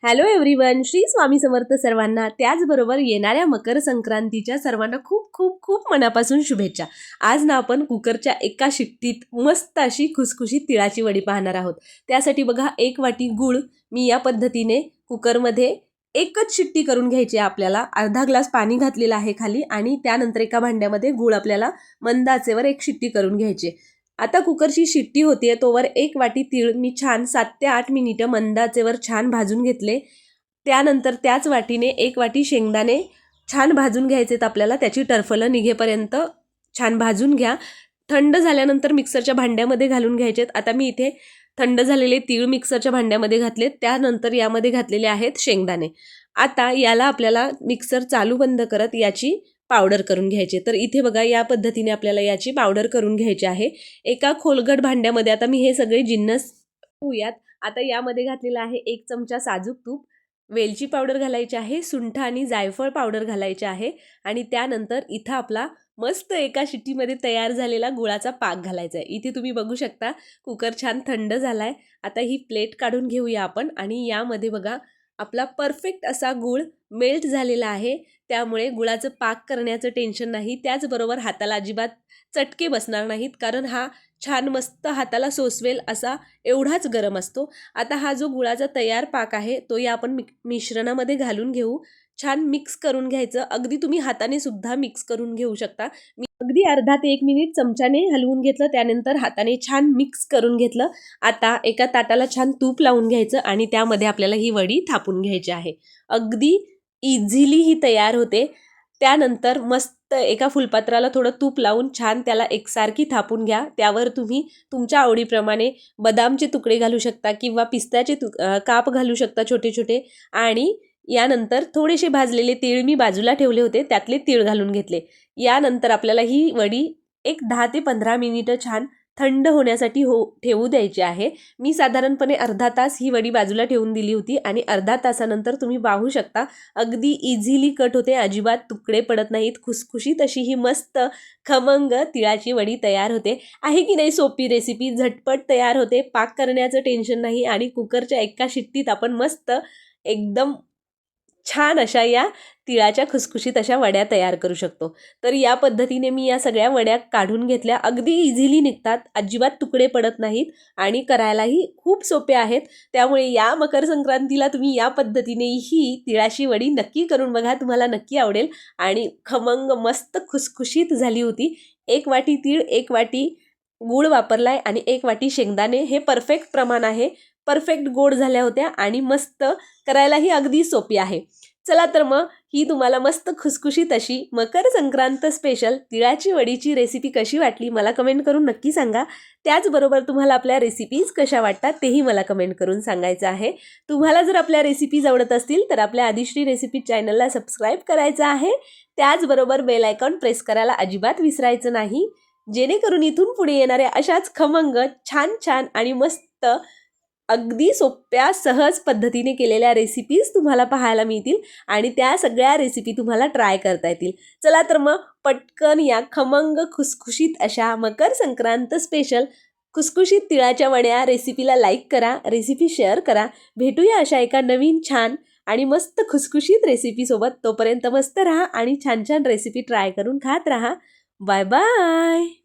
Hello everyone, Shri Swami Samarth सर्वांना. त्याचबरोबर येणाऱ्या मकर संक्रांतीच्या सर्वांना खूप खूप खूप मनापासून शुभेच्छा. आज ना आपण कुकरच्या एका शिट्टीत मस्त अशी खुसखुशीत तिळाची वडी पाहणार आहोत. त्यासाठी बघा, 1 वाटी गूळ मी या पद्धतीने कुकरमध्ये एकच शिट्टी करून घ्यायची आहे. आपल्याला अर्धा ग्लास पाणी घातलेलं आहे खाली आणि त्यानंतर एका भांड्यामध्ये गूळ आपल्याला मंद आचेवर एक शिट्टी करून घ्यायची. आता कुकरची शिट्टी होतीये तोवर 1 वाटी तीळ मी छान 7 ते 8 मिनिटं मंद आचेवर छान भाजून घेतले. त्यानंतर त्याच वाटीने 1 वाटी शेंगदाणे छान भाजून घ्यायचेत आपल्याला. त्याची टरफलं निघेपर्यंत छान भाजून घ्या. थंड झाल्यानंतर मिक्सरच्या भांड्यामध्ये घालून घ्यायचेत. आता मी इथे थंड झालेले तीळ मिक्सरच्या भांड्यामध्ये घातलेत. त्यानंतर यामध्ये घातलेले आहेत शेंगदाणे. आता याला आपल्याला मिक्सर चालू बंद करत याची पावडर करून घ्यायचे. तर इथे बघा, या पद्धतीने आपल्याला याची पावडर करून घ्यायची आहे. एका खोलगट भांड्यामध्ये आता मी हे सगळे जिन्नस ठेवूयात. आता यामध्ये घातलेला आहे 1 चमचा साजूक तूप, वेलची पावडर घालायची आहे, सुंठ आणि जायफळ पावडर घालायचे आहे आणि त्यानंतर इथं आपला मस्त एका शिट्टीमध्ये तयार झालेला गुळाचा पाक घालायचा आहे. इथे तुम्ही बघू शकता कुकर छान थंड झालाय. आता ही प्लेट काढून घेऊया आपण आणि यामध्ये बघा आपला परफेक्ट असा गूळ मेल्ट झालेला आहे. त्यामुळे गुळाचं पाक करण्याचं टेन्शन नाही. त्याचबरोबर हाताला अजिबात चटके बसणार नाहीत, कारण हा छान मस्त हाताला सोसवेल असा एवढाच गरम असतो. आता हा जो गुळाचा तयार पाक आहे तो या आपण मिश्रणामध्ये घालून घेऊ. छान मिक्स करून घ्यायचं. अगदी तुम्ही हाताने सुद्धा मिक्स करून घेऊ शकता. मी अगदी अर्धा ते 1 मिनिट चमच्याने हलवून घेतलं, त्यानंतर हाताने छान मिक्स करून घेतलं. आता एका ताटाला छान तूप लावून घ्यायचं आणि त्यामध्ये आपल्याला ही वडी थापून घ्यायची आहे. अगदी इझिली ही तयार होते. त्यानंतर मस्त एका फुलपात्राला थोडं तूप लावून छान त्याला एकसारखी थापून घ्या. त्यावर तुम्ही तुमच्या आवडीप्रमाणे बदामचे तुकडे घालू शकता किंवा पिस्त्याचे काप घालू शकता छोटे छोटे. आणि यानंतर थोडेसे भाजलेले तीळ मी बाजूला ठेवले होते, त्यातले तीळ घालून घेतले. यानंतर आपल्याला ही वडी एक 10 ते 15 मिनिटं छान थंड होण्यासाठी ठेवू द्यायची आहे. मी साधारणपणे अर्धा तास ही वडी बाजूला ठेवून दिली होती आणि अर्धा तासानंतर तुम्ही पाहू शकता अगदी इझिली कट होते, अजिबात तुकडे पडत नाहीत. खुसखुशीत अशी ही मस्त खमंग तिळाची वडी तयार होते. आहे की नाही सोपी रेसिपी, झटपट तयार होते. पाक करण्याचं टेन्शन नाही आणि कुकरच्या एका शिट्टीत आपण मस्त एकदम छान अशा या तिळाच्या खुसखुशीत अशा वड्या तयार करू शकतो. तर या पद्धतीने मी या सगळ्या वड्या काढून घेतल्या. अगदी इझिली निघतात, अजिबात तुकडे पडत नाहीत आणि करायलाही खूप सोपे आहेत. त्यामुळे या मकर संक्रांतीला तुम्ही या पद्धतीने ही तिळाची वडी नक्की करून बघा, तुम्हाला नक्की आवडेल. आणि खमंग मस्त खुसखुशीत झाली होती. 1 वाटी तीळ, 1 वाटी गूळ वापरलाय आणि 1 वाटी शेंगदाणे. हे परफेक्ट प्रमाण आहे. परफेक्ट गोड झाल्या होत्या आणि मस्त करायलाही अगदी सोपी आहे. चला तर मग ही तुम्हाला मस्त खुसखुशीत अशी मकर संक्रांत स्पेशल तिळाची वडीची रेसिपी कशी वाटली मला कमेंट करून नक्की सांगा. त्याचबरोबर तुम्हाला आपल्या रेसिपीज कशा वाटतात तेही मला कमेंट करून सांगायचं आहे. तुम्हाला जर आपल्या रेसिपीज आवडत असतील तर आपल्या आदिश्री रेसिपी चॅनलला सबस्क्राईब करायचं आहे. त्याचबरोबर बेल आयकॉन प्रेस करायला अजिबात विसरायचं नाही, जेणेकरून इथून पुढे येणाऱ्या अशाच खमंग छान छान आणि मस्त अगदी सोप्या सहज पद्धतीने केलेल्या रेसिपीज तुम्हाला पाहायला मिळतील आणि त्या सगळ्या रेसिपी तुम्हाला ट्राय करता येतील. चला तर मग पटकन या खमंग खुसखुशीत अशा मकर संक्रांत स्पेशल खुसखुशीत तिळाच्या वड्या रेसिपीला लाईक करा, रेसिपी शेअर करा. भेटूया अशा एका नवीन छान आणि मस्त खुसखुशीत रेसिपीसोबत. तोपर्यंत मस्त राहा आणि छान छान रेसिपी ट्राय करून खात राहा. Bye bye.